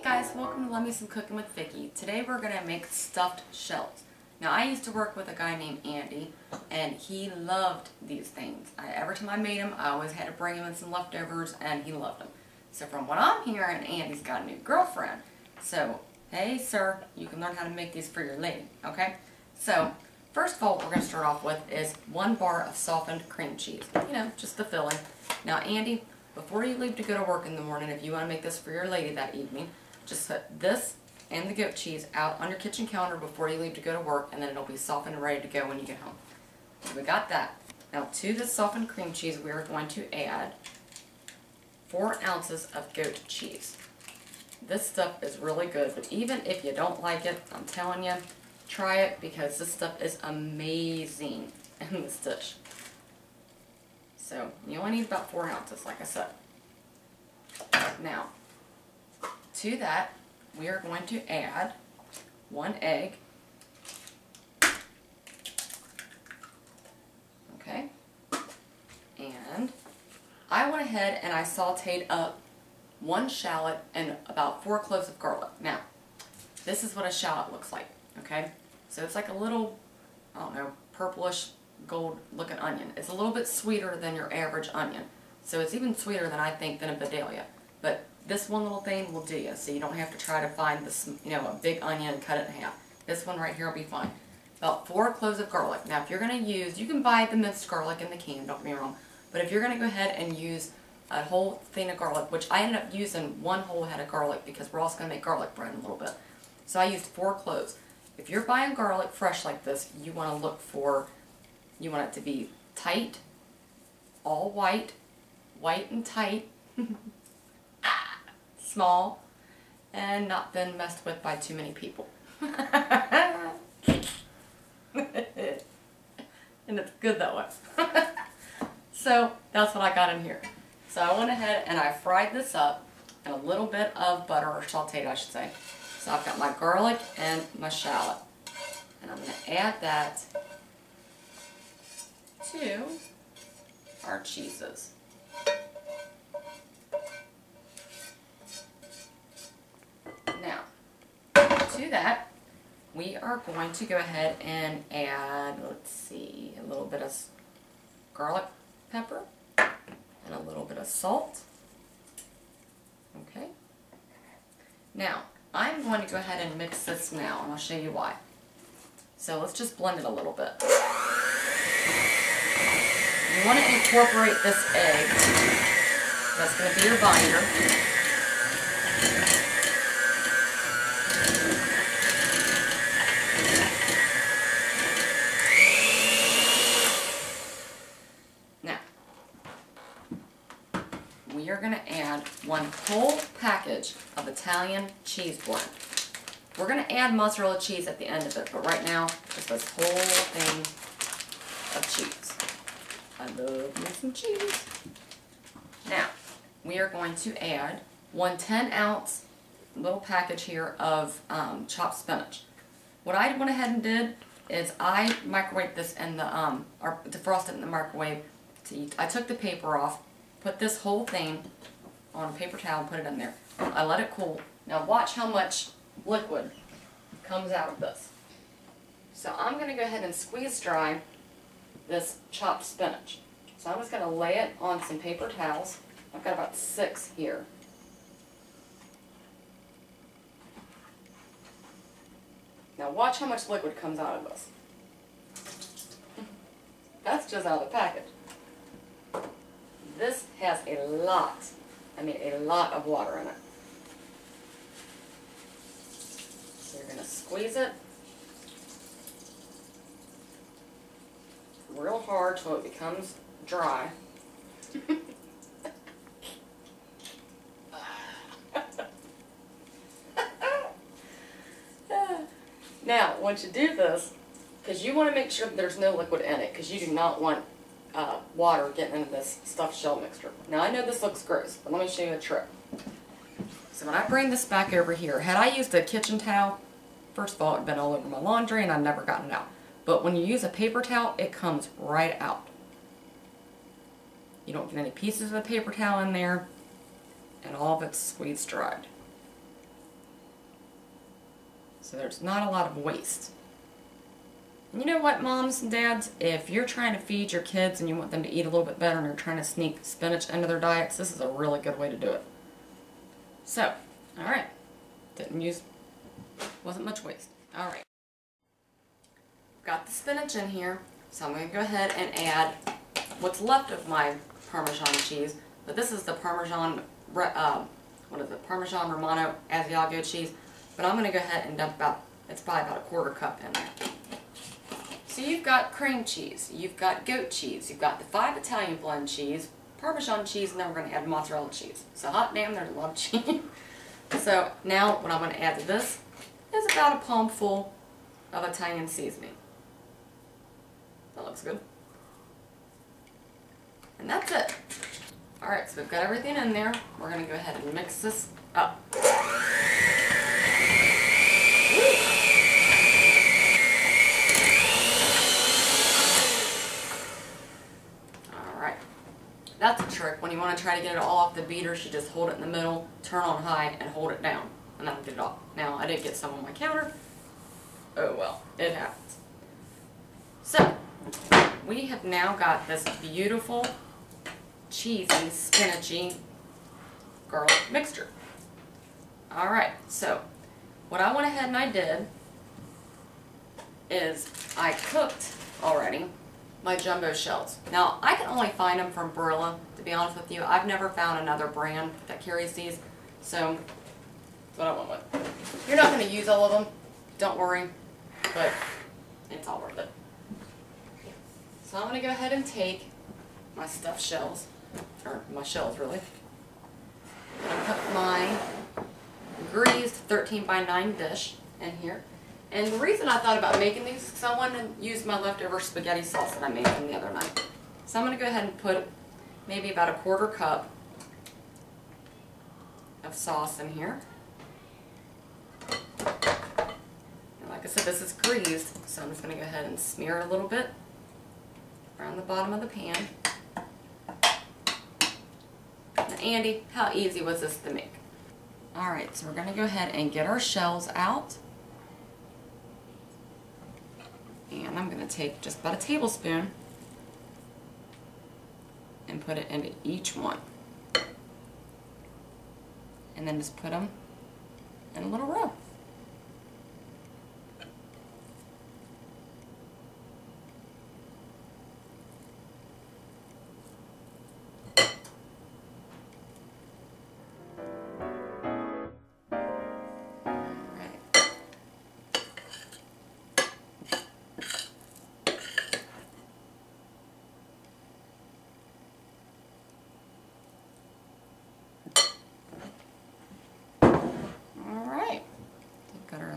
guys, welcome to Love Me Some Cooking with Vicki. Today we're going to make stuffed shells. Now I used to work with a guy named Andy and he loved these things. Every time I made them I always had to bring him in some leftovers and he loved them. So from what I'm hearing, Andy's got a new girlfriend. So hey sir, you can learn how to make these for your lady, okay? So first of all what we're going to start off with is 1 bar of softened cream cheese. You know, just the filling. Now Andy, before you leave to go to work in the morning, if you want to make this for your lady that evening, just put this and the goat cheese out on your kitchen counter before you leave to go to work, and then it'll be softened and ready to go when you get home. So we got that. Now to this softened cream cheese, we are going to add 4 ounces of goat cheese. This stuff is really good, but even if you don't like it, I'm telling you, try it because this stuff is amazing in this dish. So you only need about 4 ounces, like I said. Now, to that, we are going to add 1 egg. Okay. And I went ahead and I sauteed up 1 shallot and about 4 cloves of garlic. Now, this is what a shallot looks like. Okay. So it's like a little, I don't know, purplish gold looking onion. It's a little bit sweeter than your average onion. So it's even sweeter than I think than a Vidalia. But this one little thing will do you, so you don't have to try to find this, you know, a big onion and cut it in half. This one right here will be fine. About 4 cloves of garlic. Now if you're going to use, you can buy the minced garlic in the can, don't get me wrong. But if you're going to go ahead and use a whole thing of garlic, which I ended up using 1 whole head of garlic because we're also going to make garlic bread in a little bit. So I used 4 cloves. If you're buying garlic fresh like this, you want to look for, you want it to be tight, all white, white and tight, small, and not been messed with by too many people. And it's good that way. So that's what I got in here. So I went ahead and I fried this up in a little bit of butter, or sauteed I should say. So I've got my garlic and my shallot. And I'm going to add that to our cheeses. Now, to that, we are going to go ahead and add, let's see, a little bit of garlic pepper and a little bit of salt. Okay. Now, I'm going to go ahead and mix this now, and I'll show you why. So let's just blend it a little bit. You want to incorporate this egg. That's going to be your binder. Now, we are going to add 1 whole package of Italian cheese blend. We're going to add mozzarella cheese at the end of it, but right now, just this whole thing of cheese. I love me some cheese. Now, we are going to add 1 10-ounce little package here of chopped spinach. What I went ahead and did is I microwaved this in the, or defrosted it in the microwave. I took the paper off, put this whole thing on a paper towel and put it in there. I let it cool. Now watch how much liquid comes out of this. So I'm going to go ahead and squeeze dry this chopped spinach. So I'm just going to lay it on some paper towels. I've got about 6 here. Now watch how much liquid comes out of this. That's just out of the package. This has a lot, I mean a lot of water in it. So you're going to squeeze it real hard till it becomes dry. Now, once you do this, because you want to make sure that there's no liquid in it, because you do not want water getting into this stuffed shell mixture. Now, I know this looks gross, but let me show you a trick. So when I bring this back over here, had I used a kitchen towel, first of all, it would have been all over my laundry and I've never gotten it out. But when you use a paper towel, it comes right out. You don't get any pieces of the paper towel in there, and all of it's squeezed dried. So there's not a lot of waste. And you know what, moms and dads? If you're trying to feed your kids and you want them to eat a little bit better and you're trying to sneak spinach into their diets, this is a really good way to do it. So, alright. Wasn't much waste. Alright. Got the spinach in here, so I'm going to go ahead and add what's left of my Parmesan cheese. But this is the Parmesan, Parmesan Romano Asiago cheese. But I'm going to go ahead and dump it's probably about a 1/4 cup in there. So you've got cream cheese, you've got goat cheese, you've got the 5 Italian blend cheese, Parmesan cheese, and then we're going to add mozzarella cheese. So hot damn, there's a lot of cheese. So now what I'm going to add to this is about a palmful of Italian seasoning. That looks good. And that's it. Alright, so we've got everything in there. We're going to go ahead and mix this up. Alright. That's a trick. When you want to try to get it all off the beater, you just hold it in the middle, turn on high, and hold it down. And that'll get it off. Now, I did get some on my counter. Oh well, it happens. So, we have now got this beautiful, cheesy, spinachy garlic mixture. Alright, so what I went ahead and I did is I cooked already my jumbo shells. Now, I can only find them from Barilla, to be honest with you. I've never found another brand that carries these, so that's what I went with. You're not going to use all of them, don't worry, but it's all worth it. So I'm going to go ahead and take my stuffed shells, or my shells really. I'm going to put my greased 13 by 9 dish in here. And the reason I thought about making these is because I wanted to use my leftover spaghetti sauce that I made from the other night. So I'm going to go ahead and put maybe about a 1/4 cup of sauce in here. And like I said, this is greased, so I'm just going to go ahead and smear it a little bit around the bottom of the pan. Now, Andy, how easy was this to make? Alright, so we're going to go ahead and get our shells out. And I'm going to take just about a tablespoon and put it into each one. And then just put them in a little row.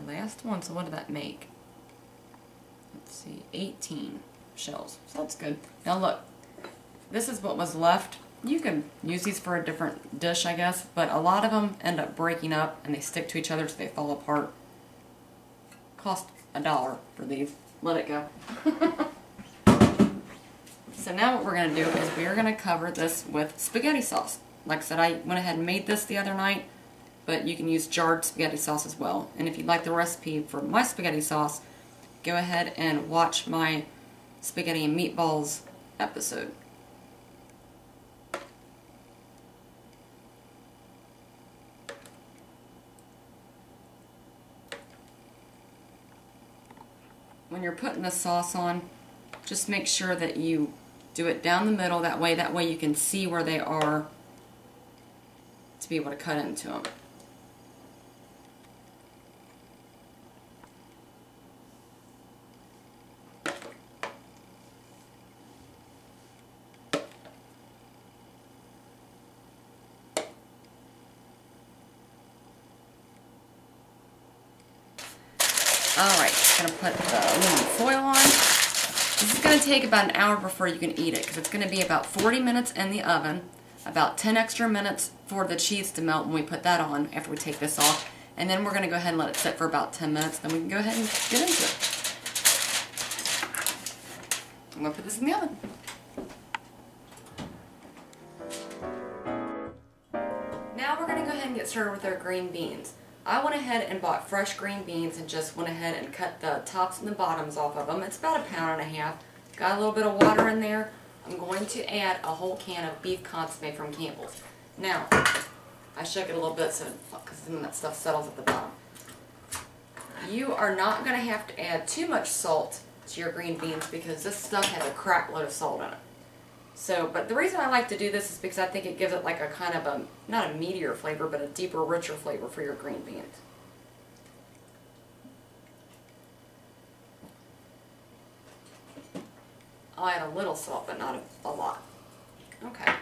Last one, so what did that make? Let's see, 18 shells. So that's good. Now look, this is what was left. You can use these for a different dish, I guess, but a lot of them end up breaking up and they stick to each other so they fall apart. Cost $1 for these. Let it go. So now what we're going to do is we're going to cover this with spaghetti sauce. Like I said, I went ahead and made this the other night, but you can use jarred spaghetti sauce as well. And if you'd like the recipe for my spaghetti sauce, go ahead and watch my spaghetti and meatballs episode. When you're putting the sauce on, just make sure that you do it down the middle, that way you can see where they are to be able to cut into them. Alright, I'm going to put the aluminum foil on. This is going to take about an hour before you can eat it, because it's going to be about 40 minutes in the oven, about 10 extra minutes for the cheese to melt when we put that on after we take this off, and then we're going to go ahead and let it sit for about 10 minutes, then we can go ahead and get into it. I'm going to put this in the oven. Now we're going to go ahead and get started with our green beans. I went ahead and bought fresh green beans and just went ahead and cut the tops and the bottoms off of them. It's about 1.5 pounds. Got a little bit of water in there. I'm going to add a whole can of beef consomme from Campbell's. Now, I shook it a little bit so because then that stuff settles at the bottom. You are not going to have to add too much salt to your green beans because this stuff has a crap load of salt in it. So, but the reason I like to do this is because I think it gives it like a kind of a, not a meatier flavor, but a deeper, richer flavor for your green beans. I'll add a little salt, but not a lot. Okay.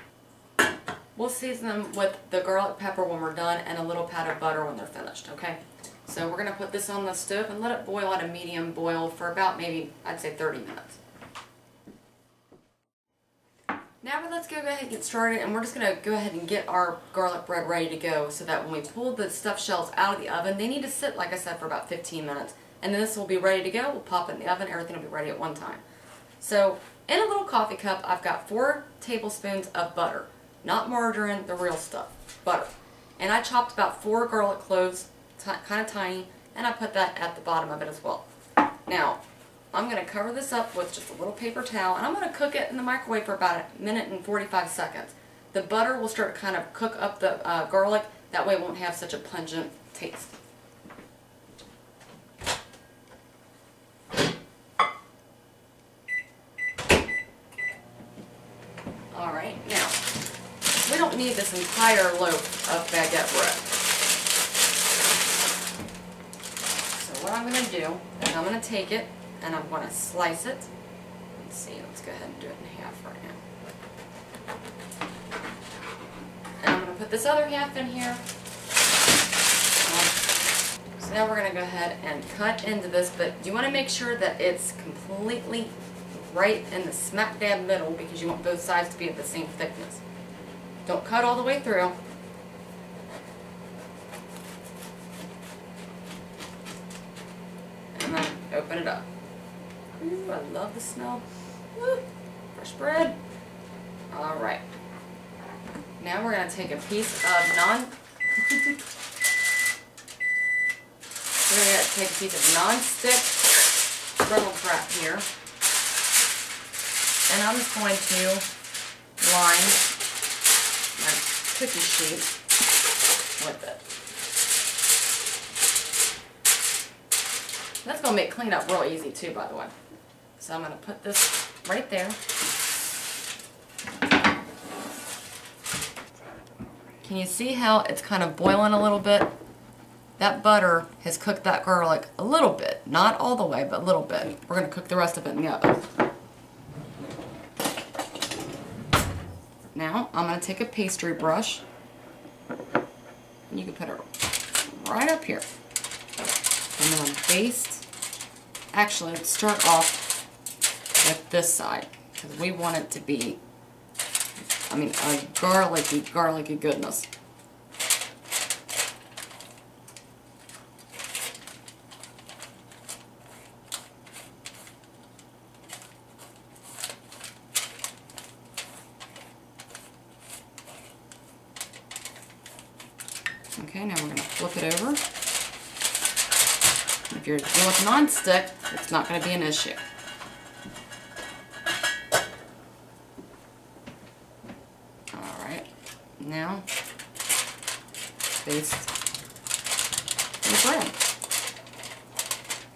We'll season them with the garlic pepper when we're done and a little pat of butter when they're finished, okay? So we're going to put this on the stove and let it boil at a medium boil for about maybe, I'd say 30 minutes. Now let's go ahead and get started, and we're just going to go ahead and get our garlic bread ready to go so that when we pull the stuffed shells out of the oven, they need to sit, like I said, for about 15 minutes. And then this will be ready to go. We'll pop it in the oven. Everything will be ready at one time. So in a little coffee cup, I've got 4 tablespoons of butter. Not margarine, the real stuff. Butter. And I chopped about 4 garlic cloves, kind of tiny, and I put that at the bottom of it as well. Now, I'm going to cover this up with just a little paper towel, and I'm going to cook it in the microwave for about 1:45 seconds. The butter will start to kind of cook up the garlic. That way it won't have such a pungent taste. Alright, now, we don't need this entire loaf of baguette bread. So what I'm going to do is I'm going to take it and I'm going to slice it. Let's see, let's go ahead and do it in half right now. And I'm going to put this other half in here. So now we're going to go ahead and cut into this, but you want to make sure that it's completely right in the smack dab middle because you want both sides to be of the same thickness. Don't cut all the way through. And then open it up. Ooh, I love the smell. Woo, fresh bread. Alright. Now we're going to take a piece of non-stick griddle wrap here. And I'm just going to line my cookie sheet with it. That's going to make cleanup real easy too, by the way. So I'm going to put this right there. Can you see how it's kind of boiling a little bit? That butter has cooked that garlic a little bit. Not all the way, but a little bit. We're going to cook the rest of it in the oven. Now, I'm going to take a pastry brush. And you can put it right up here. And then baste. Actually, let's start off with this side. Because we want it to be, I mean, a garlicky goodness. Okay, now we're going to flip it over. If you're dealing with non-stick, it's not going to be an issue. Alright, now baste the bread.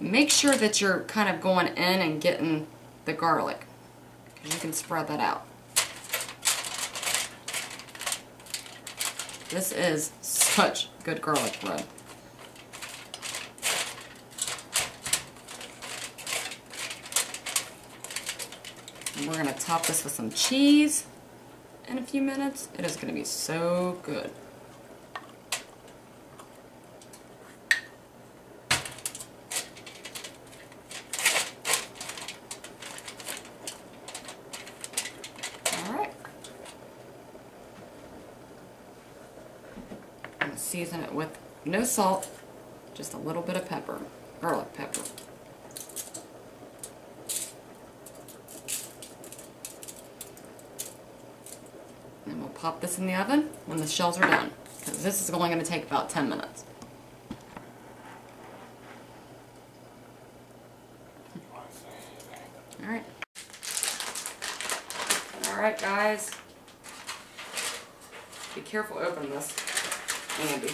Make sure that you're kind of going in and getting the garlic, because you can spread that out. This is such good garlic bread. And we're going to top this with some cheese in a few minutes. It is going to be so good. Alright. I'm going to season it with no salt, just a little bit of pepper, garlic pepper. And we'll pop this in the oven when the shells are done, because this is only going to take about 10 minutes. Be careful opening this, Andy.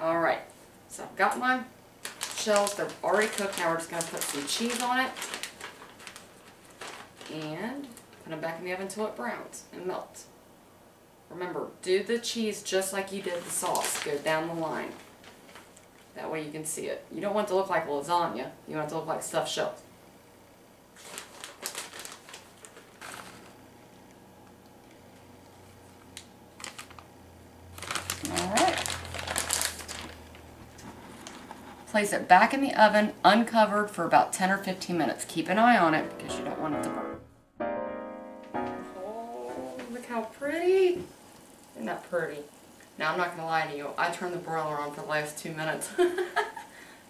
Alright, so I've got my shells. They're already cooked. Now we're just going to put some cheese on it. And put them back in the oven until it browns and melts. Remember, do the cheese just like you did the sauce. Go down the line. That way you can see it. You don't want it to look like lasagna. You want it to look like stuffed shells. Alright. Place it back in the oven, uncovered, for about 10 or 15 minutes. Keep an eye on it because you don't want it to burn. Oh, look how pretty. Isn't that pretty? Now, I'm not going to lie to you. I turned the broiler on for the last 2 minutes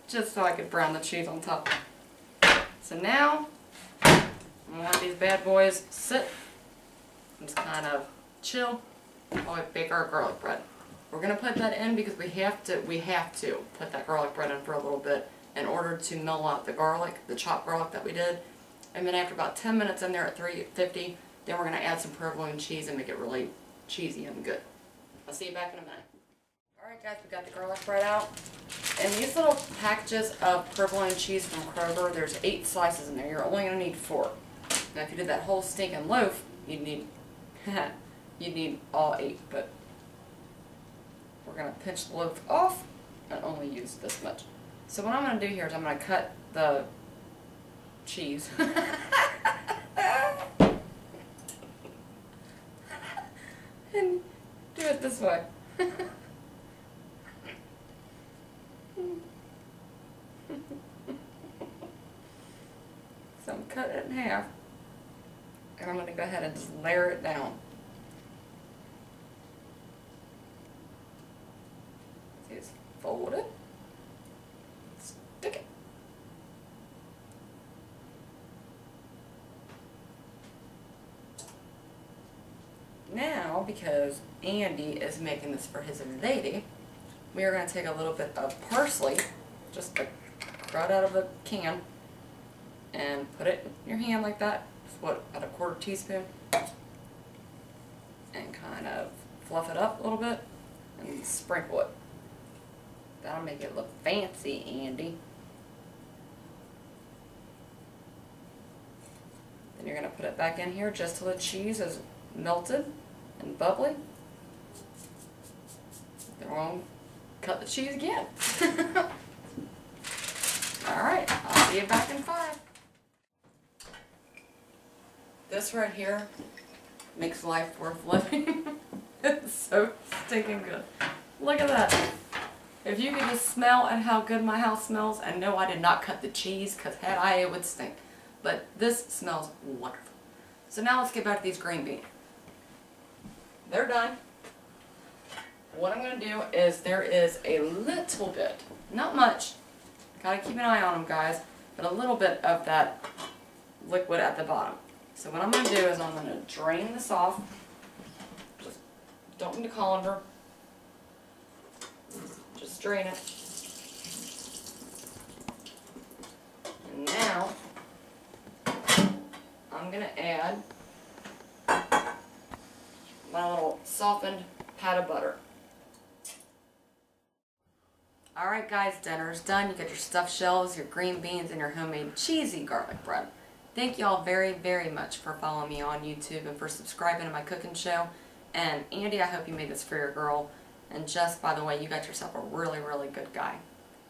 just so I could brown the cheese on top. So now, I'm going to let these bad boys sit and just kind of chill while we bake our garlic bread. We're going to put that in because we have to put that garlic bread in for a little bit in order to mill out the garlic, the chopped garlic that we did. And then after about 10 minutes in there at 350, then we're going to add some provolone cheese and make it really cheesy and good. I'll see you back in a minute. Alright guys, we got the garlic bread out. And these little packages of provolone cheese from Kroger, there's 8 slices in there. You're only going to need 4. Now if you did that whole stinking loaf, you'd need all 8, but we're going to pinch the loaf off and only use this much. So what I'm going to do here is I'm going to cut the cheese. And do it this way. So I'm cutting it in half. And I'm going to go ahead and just layer it down. See, it's folded. Stick it. Now, because Andy is making this for his lady, we are going to take a little bit of parsley, just right out of the can, and put it in your hand like that. Just what, about a 1/4 teaspoon, and kind of fluff it up a little bit and sprinkle it. That'll make it look fancy, Andy. Then you're going to put it back in here just till the cheese is melted and bubbly. Then we'll cut the cheese again. Alright, I'll see you back in 5. This right here makes life worth living. It's so stinking good. Look at that. If you could just smell at how good my house smells, and no, I did not cut the cheese, because had I, it would stink. But this smells wonderful. So now let's get back to these green beans. They're done. What I'm going to do is there is a little bit, not much, gotta keep an eye on them guys, but a little bit of that liquid at the bottom. So what I'm going to do is I'm going to drain this off. Just don't need a colander. Just drain it. And now I'm going to add my little softened pat of butter. Alright guys, dinner's done. You got your stuffed shells, your green beans, and your homemade cheesy garlic bread. Thank you all very, very much for following me on YouTube and for subscribing to my cooking show. And Andy, I hope you made this for your girl. And Jess, by the way, you got yourself a really, really good guy.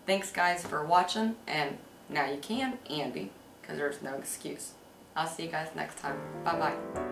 Thanks guys for watching, and now you can, Andy, because there's no excuse. I'll see you guys next time. Bye-bye.